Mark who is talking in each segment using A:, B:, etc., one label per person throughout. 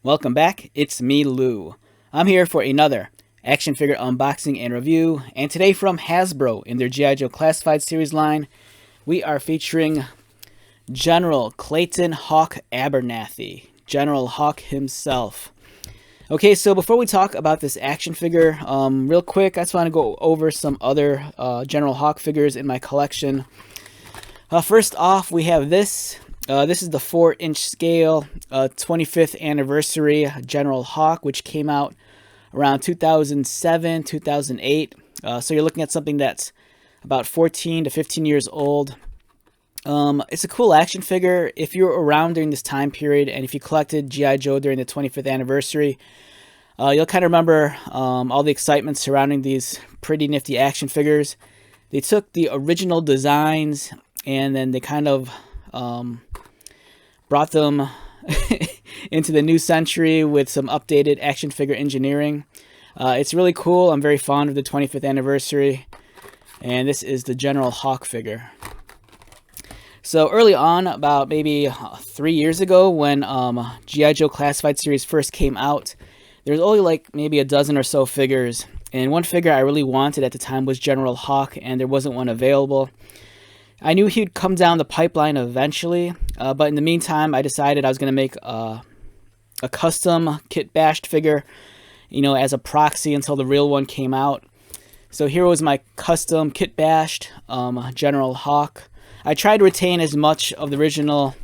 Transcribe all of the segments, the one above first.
A: Welcome back, it's me, Lou. I'm here for another action figure unboxing and review, and today from Hasbro in their G.I. Joe Classified Series line, we are featuring General Clayton Hawk Abernathy, General Hawk himself. Okay, so before we talk about this action figure, real quick, I just want to go over some other General Hawk figures in my collection. First off, we have this. This is the 4-inch scale 25th anniversary General Hawk, which came out around 2007, 2008. So you're looking at something that's about 14 to 15 years old. It's a cool action figure. If you're around during this time period and if you collected G.I. Joe during the 25th anniversary, you'll kind of remember all the excitement surrounding these pretty nifty action figures. They took the original designs and then they kind of brought them into the new century with some updated action figure engineering. It's really cool. I'm very fond of the 25th anniversary, and this is the General Hawk figure. So early on, about maybe 3 years ago, when G.I. Joe Classified Series first came out, there was only like maybe a dozen or so figures, and one figure I really wanted at the time was General Hawk, and there wasn't one available. I knew he'd come down the pipeline eventually, but in the meantime, I decided I was going to make a custom kit bashed figure, as a proxy until the real one came out. So here was my custom kit bashed General Hawk. I tried to retain as much of the original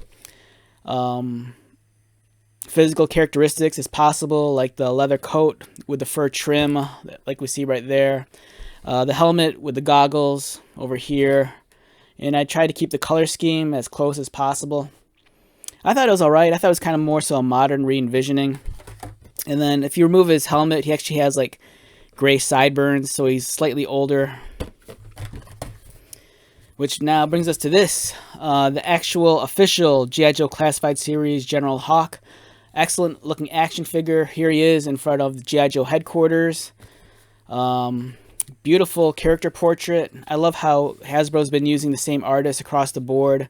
A: physical characteristics as possible, like the leather coat with the fur trim, like we see right there, the helmet with the goggles over here. And I tried to keep the color scheme as close as possible. I thought it was alright. I thought it was kind of more so a modern re-envisioning. And then if you remove his helmet, he actually has like gray sideburns, so he's slightly older. Which now brings us to this, the actual official G.I. Joe Classified Series General Hawk. Excellent looking action figure. Here he is in front of the G.I. Joe headquarters. Beautiful character portrait. I love how Hasbro's been using the same artist across the board,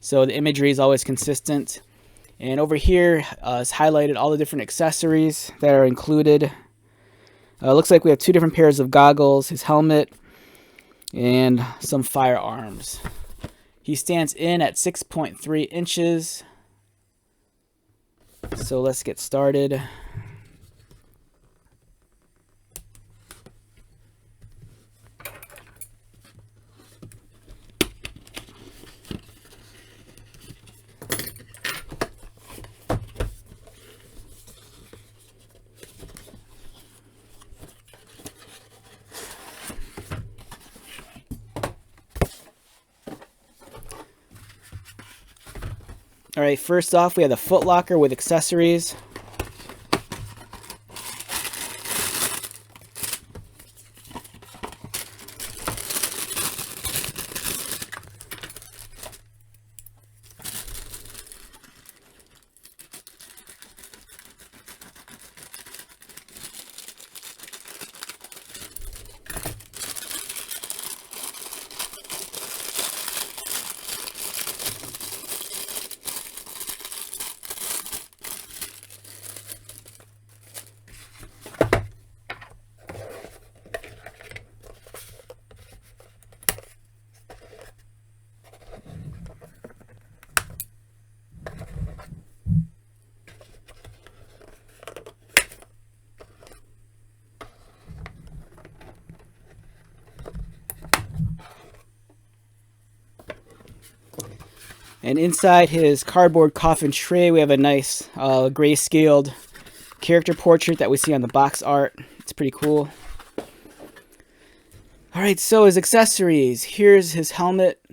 A: so the imagery is always consistent. And over here is highlighted all the different accessories that are included. Looks like we have two different pairs of goggles, his helmet, and some firearms. He stands in at 6.3 inches. So let's get started. Alright, first off we have the foot locker with accessories. And inside his cardboard coffin tray, we have a nice gray-scaled character portrait that we see on the box art. It's pretty cool. Alright, so his accessories. Here's his helmet.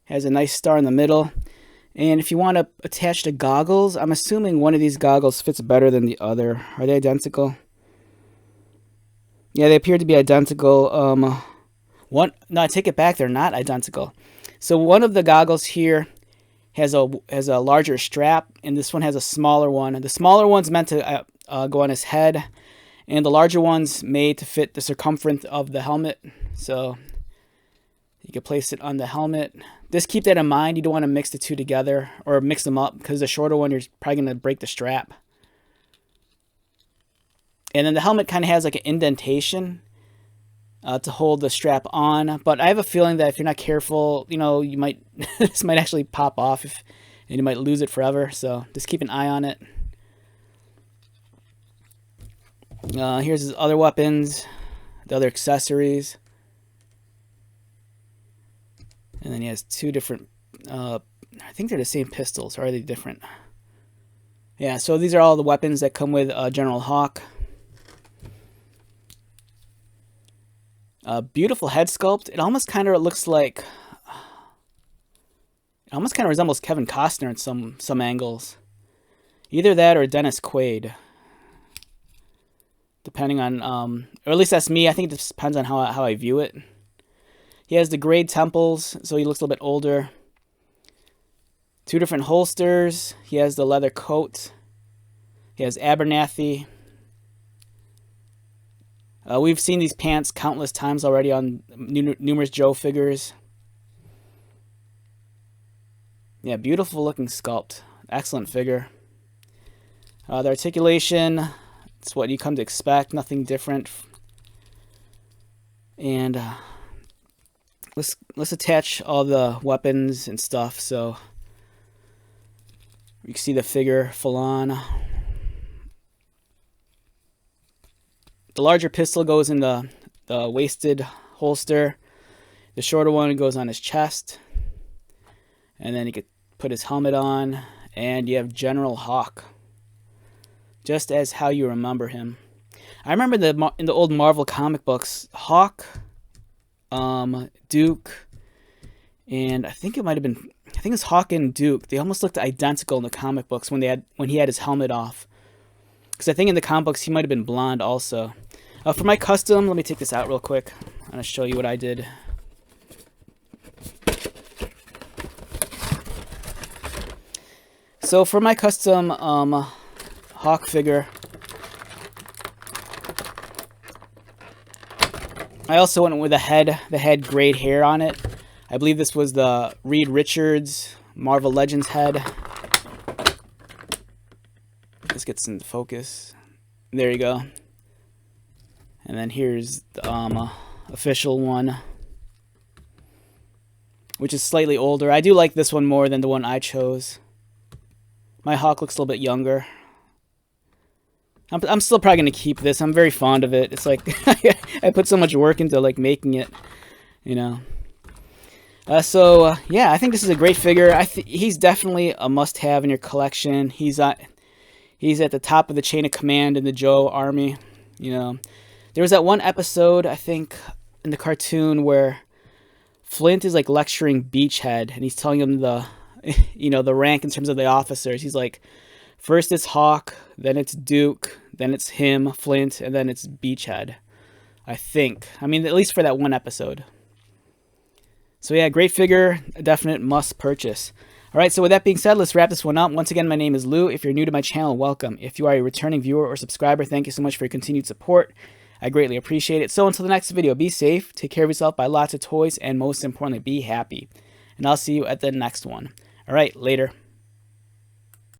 A: Has a nice star in the middle. And if you want to attach the goggles, I'm assuming one of these goggles fits better than the other. Are they identical? Yeah, they appear to be identical. No, I take it back. They're not identical. So one of the goggles here has a larger strap, and this one has a smaller one. The smaller one's meant to go on his head, and the larger one's made to fit the circumference of the helmet. So you can place it on the helmet. Just keep that in mind. You don't want to mix the two together or mix them up, because the shorter one, you're probably going to break the strap. And then the helmet kind of has like an indentation to hold the strap on. But I have a feeling that if you're not careful, you know, you might this might actually pop off and you might lose it forever. So just keep an eye on it. Here's his other weapons, the other accessories. And then he has two different, I think they're the same pistols, or are they different? Yeah, so these are all the weapons that come with General Hawk. Beautiful head sculpt. It almost kind of looks like, it almost kind of resembles Kevin Costner in some angles. Either that or Dennis Quaid. Depending on, or at least that's me. I think it depends on how I view it. He has the grayed temples, so he looks a little bit older. Two different holsters. He has the leather coat. He has Abernathy. We've seen these pants countless times already on numerous Joe figures. Yeah, beautiful looking sculpt. Excellent figure. The articulation, it's what you come to expect. Nothing different. And let's attach all the weapons and stuff so you can see the figure full on. The larger pistol goes in the waisted holster. The shorter one goes on his chest. And then he could put his helmet on. And you have General Hawk. Just as how you remember him. I remember in the old Marvel comic books, Hawk, Duke, and I think it was Hawk and Duke. They almost looked identical in the comic books when he had his helmet off. Because I think in the comic books he might have been blonde also. For my custom, let me take this out real quick. I'm going to show you what I did. So for my custom Hawk figure, I also went with the head grayed hair on it. I believe this was the Reed Richards Marvel Legends head. This gets into focus. There you go. And then here's the official one, which is slightly older. I do like this one more than the one I chose. My Hawk looks a little bit younger. I'm still probably going to keep this. I'm very fond of it. It's like I put so much work into like making it, you know. Yeah, I think this is a great figure. He's definitely a must-have in your collection. He's at the top of the chain of command in the Joe army, you know. There was that one episode, I think, in the cartoon where Flint is like lecturing Beachhead, and he's telling him the, you know, the rank in terms of the officers. He's like, first it's Hawk, then it's Duke, then it's him, Flint, and then it's Beachhead. I think. I mean, at least for that one episode. So yeah, great figure, a definite must purchase. Alright, so with that being said, let's wrap this one up. Once again, my name is Lou. If you're new to my channel, welcome. If you are a returning viewer or subscriber, thank you so much for your continued support. I greatly appreciate it. So until the next video, be safe, take care of yourself, buy lots of toys, and most importantly, be happy. And I'll see you at the next one. Alright, later.